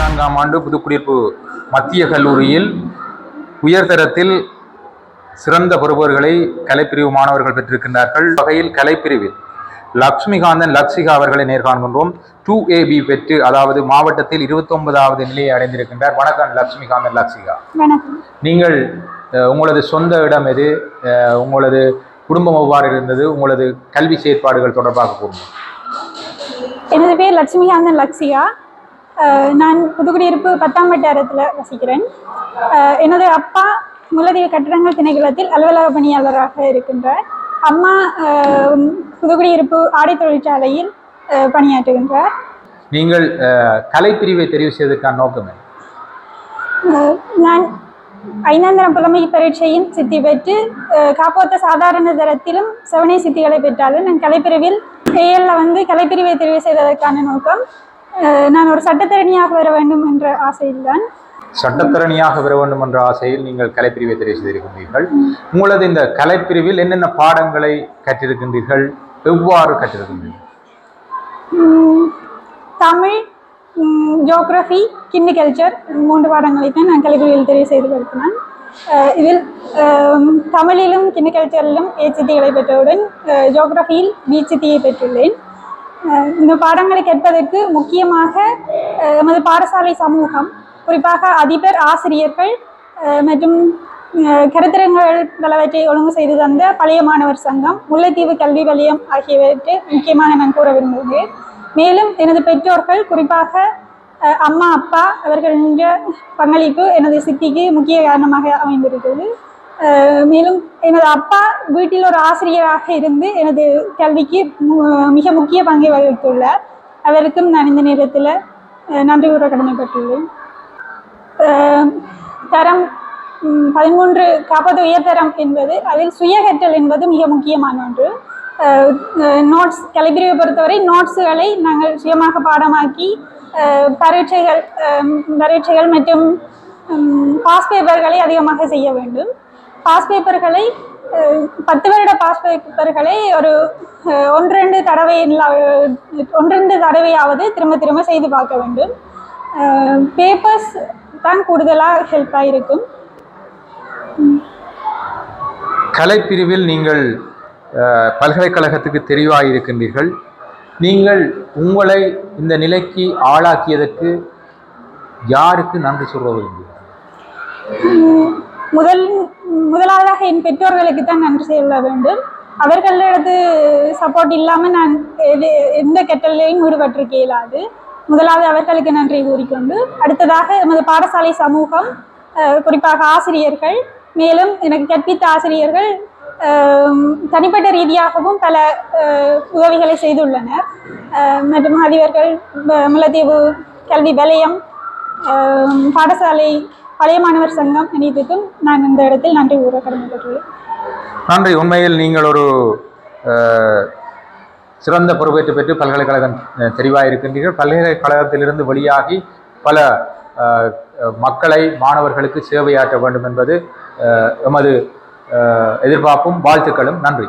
2014ஆம் ஆண்டு புதுக்குடியிருப்பு மத்திய கல்லூரியில் உயர்தரத்தில் சிறந்த பெறுபவர்களை கலைப்பிரிவு மாணவர்கள் பெற்றிருக்கின்றார்கள். வகையில் கலைப்பிரிவில் லக்ஷ்மிகாந்தன் லக்ஷிகா அவர்களை நேர்காண்கின்றோம். 2AB பெற்று, அதாவது மாவட்டத்தில் 29வது நிலையை அடைந்திருக்கின்றார். வணக்கம் லக்ஷ்மிகாந்தன் லக்ஷிகா. நீங்கள் உங்களது சொந்த இடம் எது, உங்களது குடும்பம் எவ்வாறு இருந்தது, உங்களது கல்வி செயற்பாடுகள் தொடர்பாக கூறுங்கள். எனது பேர் லட்சுமிகாந்தன் லக்ஷிகா. நான் புதுக்குடியிருப்பு 10ஆம் வட்டாரத்தில் வசிக்கிறேன். எனது அப்பா முல்லைத்தீவு கட்டிடங்கள் திணைக்களத்தில் அலுவலக பணியாளராக இருக்கின்றார். அம்மா புதுக்குடியிருப்பு ஆடை தொழிற்சாலையில் பணியாற்றுகின்றார். நீங்கள் கலைப்பிரிவை தெரிவு செய்வதற்கான நோக்கம் என்ன? நான் 5ஆம் தரம் புலமை பரீட்சையின் சித்தி பெற்று காப்போத்த சாதாரண தரத்திலும் செவனை சித்திகளை பெற்றாலும் நான் கலைப்பிரிவில் ஏஎல்ல கலைப்பிரிவை தெரிவு செய்வதற்கான நோக்கம். நான் ஒரு சட்டத்தரணியாக வர வேண்டும் என்ற ஆசையில்தான். சட்டத்தரணியாக வர வேண்டும் என்ற ஆசையில் நீங்கள் கலைப்பிரிவை தெரிவு செய்திருக்கின்றீர்கள். உங்களது இந்த கலைப்பிரிவில் என்னென்ன பாடங்களை கற்றிருக்கின்றீர்கள், எவ்வாறு கற்றிருக்கின்றீர்கள்? தமிழ், ஜியோகிராஃபி, கிண்டிகல்ச்சர் 3 பாடங்களை தான் நான் கலைப்பிரிவில் தெரிவு செய்து கொடுத்தேன். இதில் தமிழிலும் கிண்டிகல்ச்சரிலும் ஏச்சித்திகளை பெற்றவுடன் ஜியோகிராஃபியில் பிச்சித்தியை பெற்றுள்ளேன். இந்த பாடங்களை கற்பதற்கு முக்கியமாக எமது பாடசாலை சமூகம், குறிப்பாக அதிபர், ஆசிரியர்கள் மற்றும் கருத்தரங்குகள் பலவற்றை ஒழுங்கு செய்து தந்த பழைய மாணவர் சங்கம், முல்லைத்தீவு கல்வி வலயம் ஆகியவற்றை முக்கியமாக நான் கூற விரும்புகிறேன். மேலும் எனது பெற்றோர்கள், குறிப்பாக அம்மா, அப்பா அவர்களின் பங்களிப்பு எனது சித்திக்கு முக்கிய காரணமாக அமைந்திருக்கிறது. மேலும் எனது அப்பா வீட்டில் ஒரு ஆசிரியராக இருந்து எனது கல்விக்கு மிக முக்கிய பங்கை வகித்துள்ளார். அவருக்கும் நான் இந்த நேரத்தில் நன்றி கூற கடமைப்பட்டுள்ளேன். தரம் 13 காப்பது உயர்தரம் என்பது, அதில் சுயகற்றல் என்பது மிக முக்கியமான ஒன்று. நோட்ஸ், கலைப்பிரிவை பொறுத்தவரை நோட்ஸுகளை நாங்கள் சுயமாக பாடமாக்கி பரீட்சைகள் மற்றும் பாஸ் பேப்பர்களை அதிகமாக செய்ய வேண்டும். பாஸ் பேப்பர்களை 10 வருட பாஸ் பேப்பர்களை ஒரு 1-2 தடவையாவது திரும்ப செய்து பார்க்க வேண்டும். பேப்பர்ஸ் தான் கூடுதலாக ஹெல்ப்பாக இருக்கும். கலைப்பிரிவில் நீங்கள் பல்கலைக்கழகத்துக்கு தெரிவாக இருக்கின்றீர்கள். நீங்கள் உங்களை இந்த நிலைக்கு ஆளாக்கியதற்கு யாருக்கு நன்றி சொல்வது? முதலாவதாக என் பெற்றோர்களுக்கு தான் நன்றி சொல்ல வேண்டும். அவர்களது சப்போர்ட் இல்லாமல் நான் எந்த கற்றலையும் ஈடுபட்டிருக்க இயலாது. முதலாவது அவர்களுக்கு நன்றி கூறிக்கொண்டு, அடுத்ததாக எமது பாடசாலை சமூகம், குறிப்பாக ஆசிரியர்கள், மேலும் எனக்கு கற்பித்த ஆசிரியர்கள் தனிப்பட்ட ரீதியாகவும் பல உதவிகளை செய்துள்ளனர். மற்றும் அதிபர்கள், முல்லைத்தீவு கல்வி வலயம், பாடசாலை, பழைய மாணவர் சங்கம் அனைத்துக்கும் நான் இந்த இடத்தில் நன்றி கூற கடமைப்பட்டுள்ளேன். நன்றி. உண்மையில் நீங்கள் ஒரு சிறந்த பொறுப்பேற்று பெற்று பல்கலைக்கழகம் தெரிவாக இருக்கின்றீர்கள். பல்கலைக்கழகத்திலிருந்து வெளியாகி பல மக்களை, மாணவர்களுக்கு சேவையாற்ற வேண்டும் என்பது எமது எதிர்பார்ப்பும் வாழ்த்துக்களும். நன்றி.